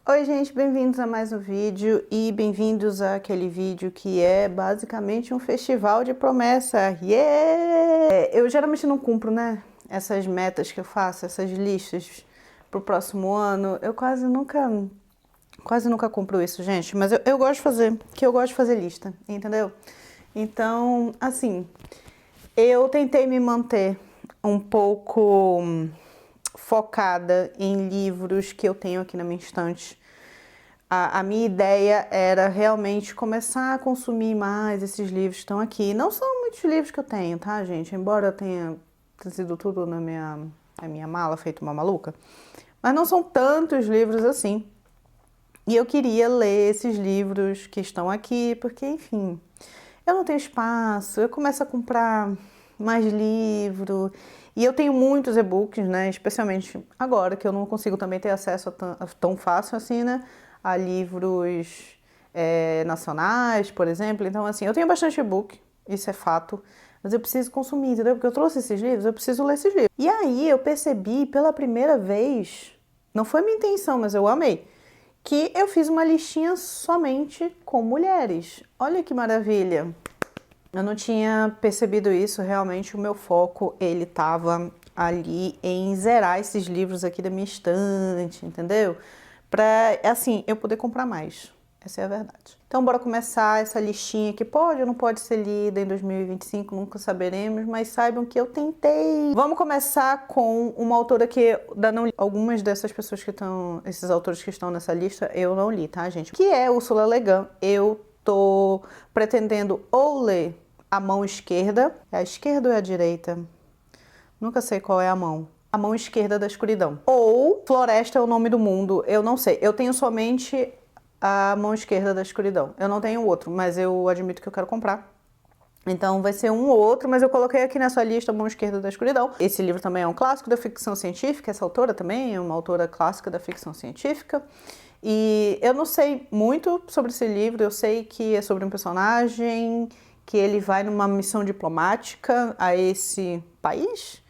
Oi gente, bem-vindos a mais um vídeo e bem-vindos àquele vídeo que é basicamente um festival de promessa. Yeah! Eu geralmente não cumpro, né? Essas metas que eu faço, essas listas pro próximo ano. Eu quase nunca cumpro isso, gente. Mas eu gosto de fazer, que eu gosto de fazer lista, entendeu? Então, assim, eu tentei me manter um pouco focada em livros que eu tenho aqui na minha estante. A minha ideia era realmente começar a consumir mais esses livros que estão aqui. Não são muitos livros que eu tenho, tá, gente? Embora eu tenha trazido tudo na minha mala, feito uma maluca. Mas não são tantos livros assim. E eu queria ler esses livros que estão aqui, porque, enfim, eu não tenho espaço, eu começo a comprar mais livro. E eu tenho muitos e-books, né? Especialmente agora, que eu não consigo também ter acesso a tão fácil assim, né? A livros nacionais, por exemplo. Então, assim, eu tenho bastante e-book, isso é fato. Mas eu preciso consumir, entendeu? Porque eu trouxe esses livros, eu preciso ler esses livros. E aí eu percebi pela primeira vez, não foi minha intenção, mas eu amei, que eu fiz uma listinha somente com mulheres. Olha que maravilha! Eu não tinha percebido isso, realmente o meu foco, ele tava ali em zerar esses livros aqui da minha estante, entendeu? Pra, assim, eu poder comprar mais. Essa é a verdade. Então, bora começar essa listinha que pode ou não pode ser lida em 2025, nunca saberemos, mas saibam que eu tentei. Vamos começar com uma autora que ainda não li. Algumas dessas pessoas que estão, esses autores que estão nessa lista, eu não li, tá, gente? Que é Ursula Le Guin. Eu tô pretendendo ou ler A Mão Esquerda. É a esquerda ou é a direita? Nunca sei qual é a mão. A Mão Esquerda da Escuridão. Ou Floresta é o Nome do Mundo. Eu não sei. Eu tenho somente A Mão Esquerda da Escuridão. Eu não tenho outro, mas eu admito que eu quero comprar. Então vai ser um ou outro, mas eu coloquei aqui nessa lista A Mão Esquerda da Escuridão. Esse livro também é um clássico da ficção científica. Essa autora também é uma autora clássica da ficção científica. E eu não sei muito sobre esse livro. Eu sei que é sobre um personagem que ele vai numa missão diplomática a esse país.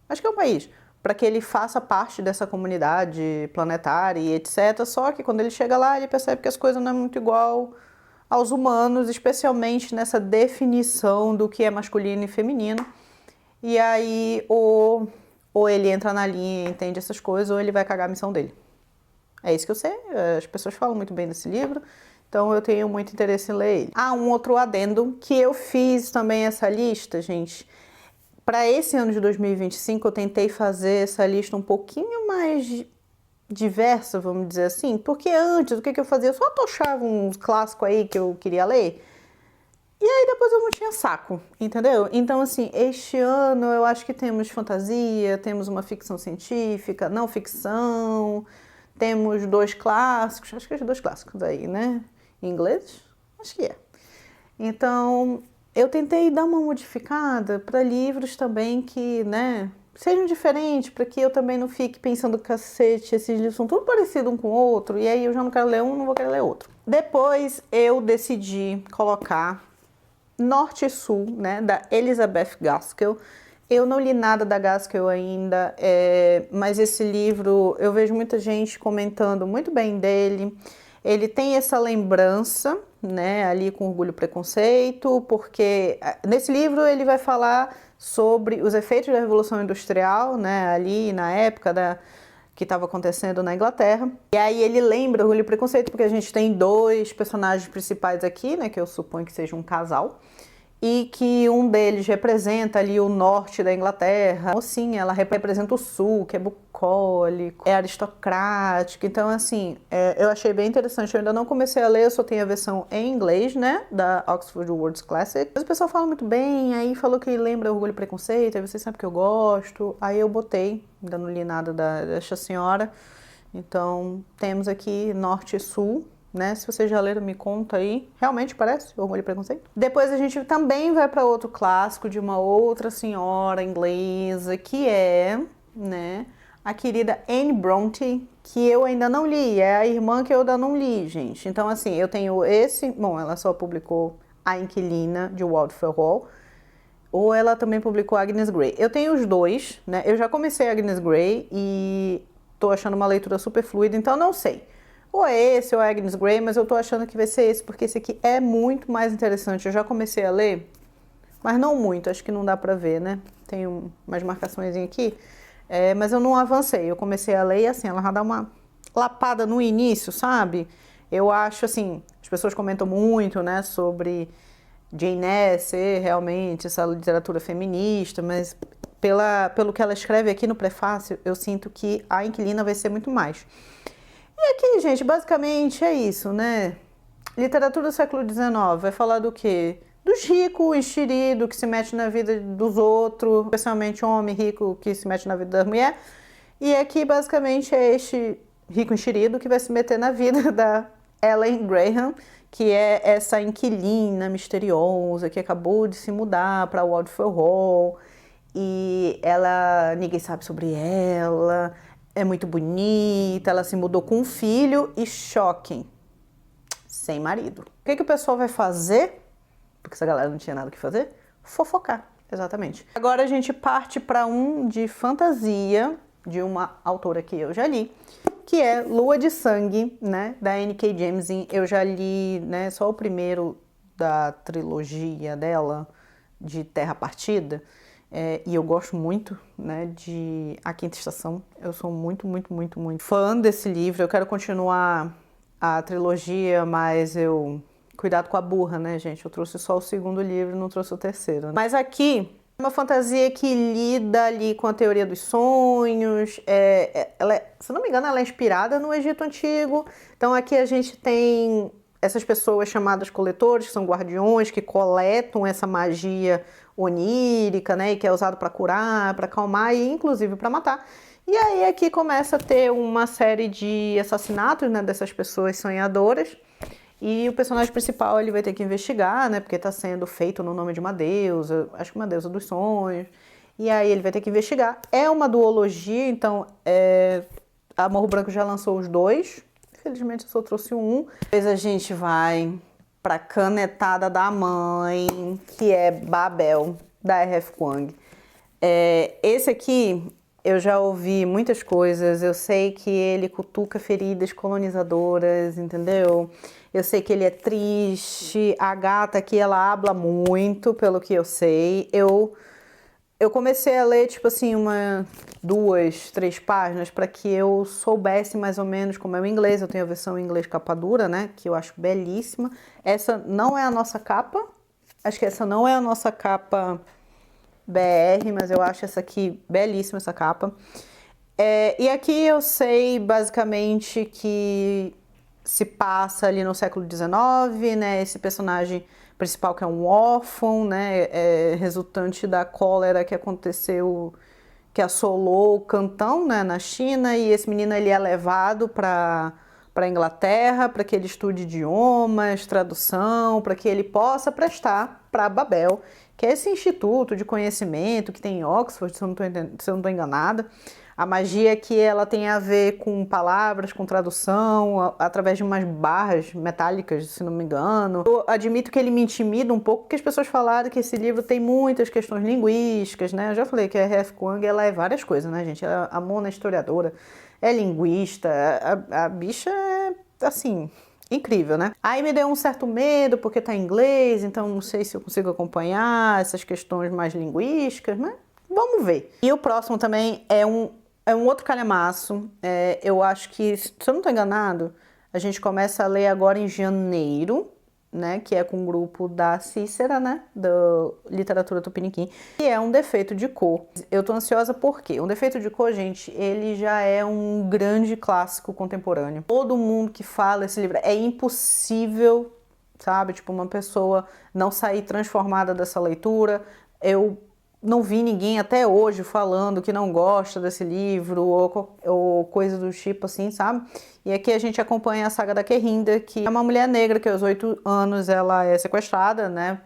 Acho que é um país, para que ele faça parte dessa comunidade planetária e etc. Só que quando ele chega lá, ele percebe que as coisas não é muito igual aos humanos, especialmente nessa definição do que é masculino e feminino. E aí, ou ele entra na linha e entende essas coisas, ou ele vai cagar a missão dele. É isso que eu sei, as pessoas falam muito bem desse livro, então eu tenho muito interesse em ler ele. Ah, um outro adendo, que eu fiz também essa lista, gente. Para esse ano de 2025, eu tentei fazer essa lista um pouquinho mais diversa, vamos dizer assim, porque antes, o que eu fazia? Eu só tochava uns clássicos aí que eu queria ler, e aí depois eu não tinha saco, entendeu? Então, assim, este ano eu acho que temos fantasia, temos uma ficção científica, não ficção, temos dois clássicos, acho que é dois clássicos aí, né? Em inglês? Acho que é. Então, eu tentei dar uma modificada para livros também que, né, sejam diferentes, para que eu também não fique pensando, cacete, esses livros são tudo parecidos um com o outro, e aí eu já não quero ler um, não vou querer ler outro. Depois eu decidi colocar Norte e Sul, né, da Elizabeth Gaskell. Eu não li nada da Gaskell ainda, mas esse livro eu vejo muita gente comentando muito bem dele. Ele tem essa lembrança, né, ali com Orgulho e Preconceito, porque nesse livro ele vai falar sobre os efeitos da Revolução Industrial, né, ali na época que estava acontecendo na Inglaterra. E aí ele lembra Orgulho e Preconceito, porque a gente tem dois personagens principais aqui, né, que eu suponho que seja um casal, e que um deles representa ali o norte da Inglaterra. A mocinha, ela representa o sul, que é bucólico, é aristocrático. Então, assim, eu achei bem interessante. Eu ainda não comecei a ler, eu só tenho a versão em inglês, né, da Oxford Words Classic. Mas o pessoal fala muito bem, aí falou que lembra Orgulho e Preconceito, aí vocês sabem que eu gosto. Aí eu botei, ainda não li nada desta senhora. Então, temos aqui Norte e Sul, né? Se vocês já leram, me conta aí. Realmente parece Orgulho e Preconceito? Depois a gente também vai para outro clássico de uma outra senhora inglesa, que é, né, a querida Anne Bronte, que eu ainda não li. É a irmã que eu ainda não li, gente. Então, assim, eu tenho esse... Bom, ela só publicou A Inquilina, de Waldfell Hall. Ou ela também publicou Agnes Grey. Eu tenho os dois, né? Eu já comecei Agnes Grey e tô achando uma leitura super fluida, então não sei. ou é esse ou é Agnes Grey, mas eu tô achando que vai ser esse, porque esse aqui é muito mais interessante. Eu já comecei a ler, mas não muito, acho que não dá pra ver, né? Tem umas marcações aqui, mas eu não avancei. Eu comecei a ler e assim, ela já dá uma lapada no início, sabe? Eu acho assim, as pessoas comentam muito, né, sobre Jane Eyre ser realmente essa literatura feminista, mas pelo que ela escreve aqui no prefácio, eu sinto que A Inquilina vai ser muito mais. E aqui, gente, basicamente é isso, né? Literatura do século XIX vai falar do quê? Dos ricos, enxerido, que se mete na vida dos outros, especialmente homem rico que se mete na vida da mulher. E aqui, basicamente, é este rico enxerido que vai se meter na vida da Ellen Graham, que é essa inquilina misteriosa que acabou de se mudar para Waldfell Hall. E ninguém sabe sobre ela, é muito bonita, ela se mudou com um filho e choquem, sem marido. O que o pessoal vai fazer? Porque essa galera não tinha nada o que fazer? Fofocar, exatamente. Agora a gente parte para um de fantasia, de uma autora que eu já li, que é Lua de Sangue, né, da N.K. Jemisin. Eu já li, né, só o primeiro da trilogia dela, de Terra Partida, e eu gosto muito, né, de A Quinta Estação. Eu sou muito, muito, muito, muito fã desse livro. Eu quero continuar a trilogia, mas cuidado com a burra, né, gente? Eu trouxe só o segundo livro, não trouxe o terceiro, né? Mas aqui, uma fantasia que lida ali com a teoria dos sonhos. Se não me engano, ela é inspirada no Egito Antigo. Então aqui a gente tem essas pessoas chamadas coletores, que são guardiões, que coletam essa magia onírica, né, e que é usado para curar, para acalmar e inclusive para matar. E aí aqui começa a ter uma série de assassinatos, né, dessas pessoas sonhadoras. E o personagem principal ele vai ter que investigar, né, porque está sendo feito no nome de uma deusa, acho que uma deusa dos sonhos. E aí ele vai ter que investigar. É uma duologia, então a Morro Branco já lançou os dois. Infelizmente eu só trouxe um. Depois a gente vai para Canetada da Mãe, que é Babel, da R.F. Kuang. Esse aqui eu já ouvi muitas coisas, eu sei que ele cutuca feridas colonizadoras, entendeu? Eu sei que ele é triste, a gata aqui ela habla muito, pelo que eu sei. Eu comecei a ler, tipo assim, 2, 3 páginas para que eu soubesse mais ou menos como é o inglês. Eu tenho a versão em inglês capa dura, né, que eu acho belíssima. Essa não é a nossa capa, acho que essa não é a nossa capa BR, mas eu acho essa aqui belíssima, essa capa. E aqui eu sei basicamente que se passa ali no século XIX, né? Esse personagem principal que é um órfão, né? Resultante da cólera que aconteceu, que assolou o Cantão, né? Na China, e esse menino ele é levado para a Inglaterra para que ele estude idiomas, tradução, para que ele possa prestar para Babel, que é esse instituto de conhecimento que tem em Oxford, se eu não estou enganada. A magia que ela tem a ver com palavras, com tradução, através de umas barras metálicas, se não me engano. Eu admito que ele me intimida um pouco, porque as pessoas falaram que esse livro tem muitas questões linguísticas, né? Eu já falei que a R.F. Kuang, ela é várias coisas, né, gente? Ela é a Mona historiadora, é linguista, a bicha é, assim, incrível, né? Aí me deu um certo medo, porque tá em inglês, então não sei se eu consigo acompanhar essas questões mais linguísticas, mas vamos ver. E o próximo também é um outro calhamaço. Eu acho que, se eu não estou enganado, a gente começa a ler agora em janeiro, né? Que é com o grupo da Cícera, né? Da literatura tupiniquim. Que é Um Defeito de Cor. Eu tô ansiosa porque Um Defeito de Cor, gente, ele já é um grande clássico contemporâneo. Todo mundo que fala esse livro, é impossível, sabe? Tipo, uma pessoa não sair transformada dessa leitura. Eu não vi ninguém até hoje falando que não gosta desse livro ou coisa do tipo assim, sabe? E aqui a gente acompanha a saga da Querrinda, que é uma mulher negra que aos 8 anos ela é sequestrada, né,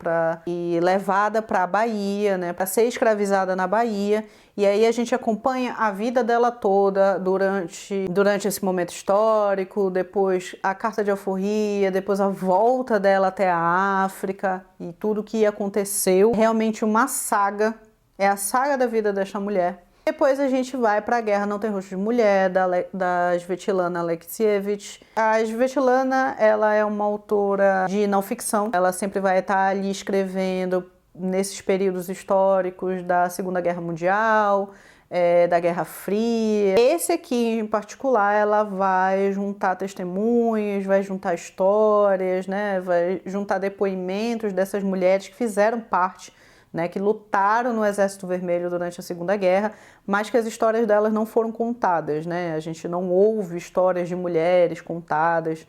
e levada para a Bahia, né, para ser escravizada na Bahia. E aí a gente acompanha a vida dela toda durante esse momento histórico, depois a carta de alforria, depois a volta dela até a África e tudo o que aconteceu. Realmente uma saga. É a saga da vida desta mulher. Depois a gente vai para A Guerra Não Tem Rosto de Mulher, da Svetlana Alexievich. A Svetlana, ela é uma autora de não ficção. Ela sempre vai estar ali escrevendo nesses períodos históricos da Segunda Guerra Mundial, da Guerra Fria. Esse aqui, em particular, ela vai juntar testemunhos, vai juntar histórias, né? Vai juntar depoimentos dessas mulheres que fizeram parte, né, que lutaram no Exército Vermelho durante a Segunda Guerra, mas que as histórias delas não foram contadas, né? A gente não ouve histórias de mulheres contadas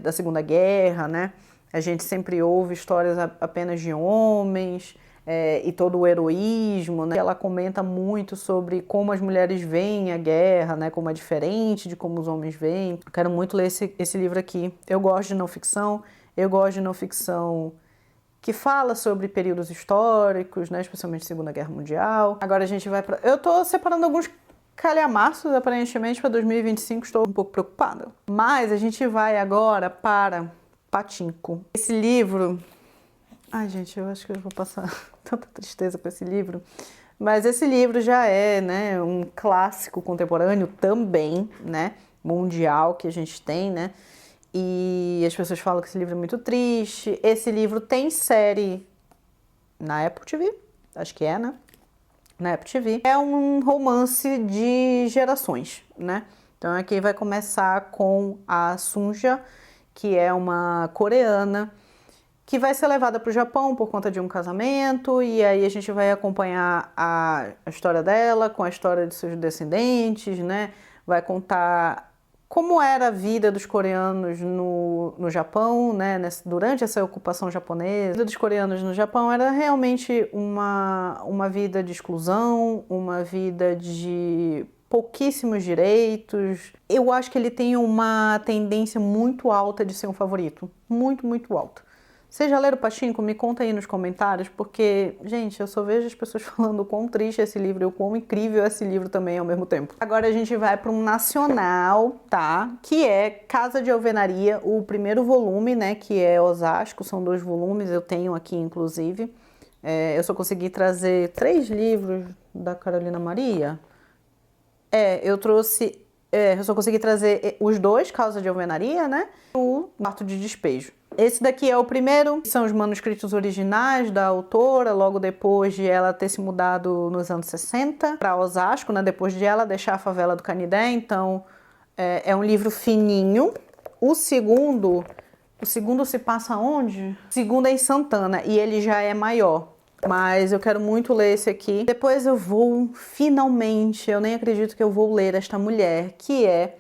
da Segunda Guerra, né? A gente sempre ouve histórias apenas de homens e todo o heroísmo, né? Ela comenta muito sobre como as mulheres veem a guerra, né? Como é diferente de como os homens veem. Eu quero muito ler esse livro aqui. Eu gosto de não ficção, que fala sobre períodos históricos, né, especialmente Segunda Guerra Mundial. Agora a gente vai para... Eu tô separando alguns calhamaços, aparentemente, para 2025, estou um pouco preocupada. Mas a gente vai agora para Pachinko. Esse livro... Ai, gente, eu acho que eu vou passar tanta tristeza com esse livro. Mas esse livro já é, né, um clássico contemporâneo também, né, mundial que a gente tem, né? E as pessoas falam que esse livro é muito triste. Esse livro tem série na Apple TV, acho que é, né? Na Apple TV. É um romance de gerações, né? Então aqui vai começar com a Sunja, que é uma coreana, que vai ser levada para o Japão por conta de um casamento, e aí a gente vai acompanhar a história dela com a história de seus descendentes, né? Vai contar como era a vida dos coreanos no Japão, né, durante essa ocupação japonesa. A vida dos coreanos no Japão era realmente uma vida de exclusão, uma vida de pouquíssimos direitos. Eu acho que ele tem uma tendência muito alta de ser um favorito. Muito, muito alta. Vocês já leram Pachinko? Me conta aí nos comentários, porque, gente, eu só vejo as pessoas falando o quão triste é esse livro e o quão incrível é esse livro também ao mesmo tempo. Agora a gente vai para um nacional, tá? Que é Casa de Alvenaria, o primeiro volume, né? Que é Osasco, são 2 volumes, eu tenho aqui, inclusive. Eu só consegui trazer 3 livros da Carolina Maria. Eu trouxe... eu só consegui trazer os 2, Casa de Alvenaria, né? E o Quarto de Despejo. Esse daqui é o primeiro, são os manuscritos originais da autora, logo depois de ela ter se mudado nos anos 60 para Osasco, né, depois de ela deixar a favela do Canidé, então é um livro fininho. O segundo se passa onde? O segundo é em Santana e ele já é maior, mas eu quero muito ler esse aqui. Depois eu vou, finalmente, eu nem acredito que eu vou ler esta mulher, que é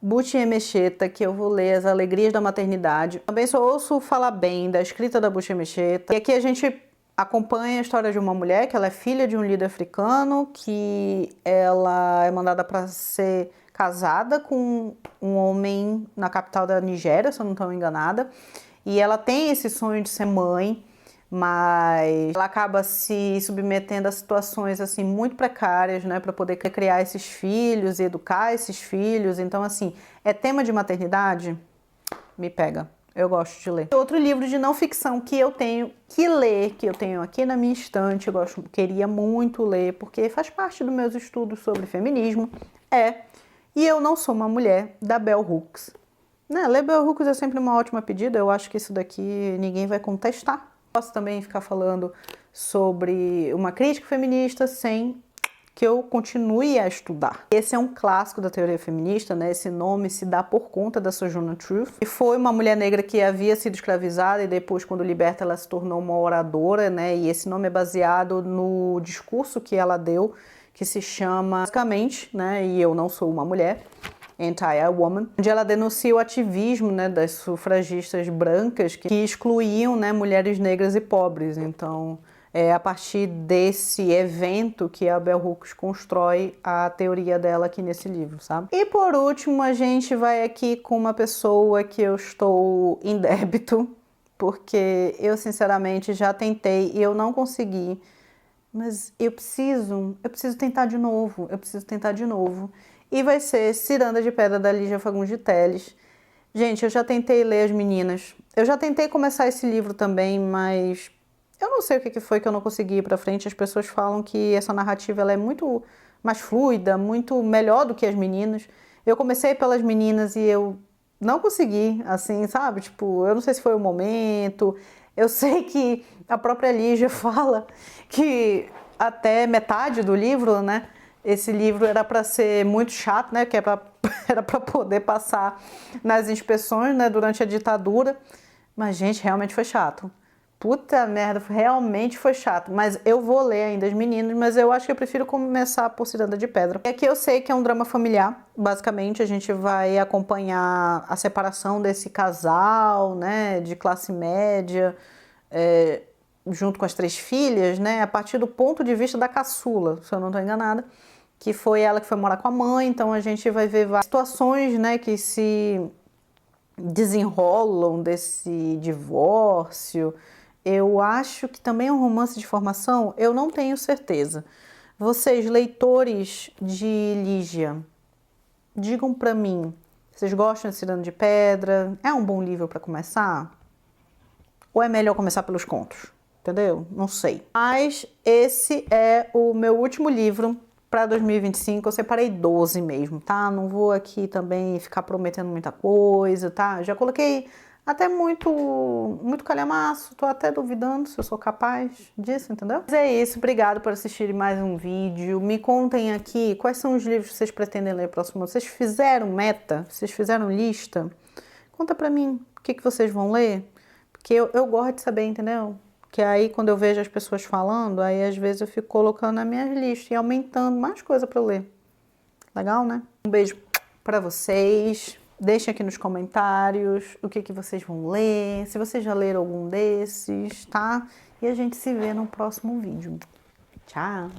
Buchi Emecheta, que eu vou ler As Alegrias da Maternidade. Também só ouço falar bem da escrita da Buchi Emecheta. E aqui a gente acompanha a história de uma mulher, que ela é filha de um líder africano, que ela é mandada para ser casada com um homem na capital da Nigéria, se eu não estou enganada. E ela tem esse sonho de ser mãe, mas ela acaba se submetendo a situações assim muito precárias, né, para poder criar esses filhos e educar esses filhos. Então, assim, é tema de maternidade, me pega. Eu gosto de ler. Outro livro de não ficção que eu tenho que ler, que eu tenho aqui na minha estante, queria muito ler, porque faz parte dos meus estudos sobre feminismo, E Eu Não Sou Uma Mulher, da Bell Hooks. Né, ler Bell Hooks é sempre uma ótima pedida, eu acho que isso daqui ninguém vai contestar. Posso também ficar falando sobre uma crítica feminista sem que eu continue a estudar. Esse é um clássico da teoria feminista, né? Esse nome se dá por conta da Sojourner Truth, que foi uma mulher negra que havia sido escravizada e depois, quando liberta, ela se tornou uma oradora, né? E esse nome é baseado no discurso que ela deu, que se chama, basicamente, né? E Eu Não Sou Uma Mulher, Anti-Woman, onde ela denuncia o ativismo, né, das sufragistas brancas que excluíam, né, mulheres negras e pobres. Então, é a partir desse evento que a Bell Hooks constrói a teoria dela aqui nesse livro, sabe? E por último, a gente vai aqui com uma pessoa que eu estou em débito, porque eu sinceramente já tentei e eu não consegui, mas eu preciso tentar de novo, E vai ser Ciranda de Pedra, da Lígia Fagundes de Telles. Gente, eu já tentei ler As Meninas. Eu já tentei começar esse livro também, mas eu não sei o que foi que eu não consegui ir pra frente. As pessoas falam que essa narrativa ela é muito mais fluida, muito melhor do que as meninas. Eu comecei pelas meninas e eu não consegui, assim, sabe? Tipo, eu não sei se foi o momento. Eu sei que a própria Lígia fala que até metade do livro, né? Esse livro era para ser muito chato, né? Que era para poder passar nas inspeções, né? Durante a ditadura. Mas, gente, realmente foi chato. Puta merda, realmente foi chato. Mas eu vou ler ainda as meninas, mas eu acho que eu prefiro começar por Ciranda de Pedra. E aqui eu sei que é um drama familiar. Basicamente, a gente vai acompanhar a separação desse casal, né? De classe média, junto com as 3 filhas, né? A partir do ponto de vista da caçula, se eu não estou enganada. Que foi ela que foi morar com a mãe. Então, a gente vai ver várias situações, né? Que se desenrolam desse divórcio. Eu acho que também é um romance de formação, eu não tenho certeza. Vocês, leitores de Lígia, digam pra mim, vocês gostam de Ciranda de Pedra? É um bom livro para começar? Ou é melhor começar pelos contos? Entendeu? Não sei. Mas esse é o meu último livro para 2025. Eu separei 12 mesmo, tá? Não vou aqui também ficar prometendo muita coisa, tá? Já coloquei até muito calhamaço, tô até duvidando se eu sou capaz disso, entendeu? Mas é isso, obrigado por assistirem mais um vídeo. Me contem aqui quais são os livros que vocês pretendem ler próximo ano. Vocês fizeram meta? Vocês fizeram lista? Conta pra mim o que vocês vão ler, porque eu gosto de saber, entendeu? Que aí quando eu vejo as pessoas falando, aí às vezes eu fico colocando na minha lista e aumentando mais coisa pra eu ler. Legal, né? Um beijo pra vocês. Deixem aqui nos comentários o que vocês vão ler, se vocês já leram algum desses, tá? E a gente se vê no próximo vídeo. Tchau!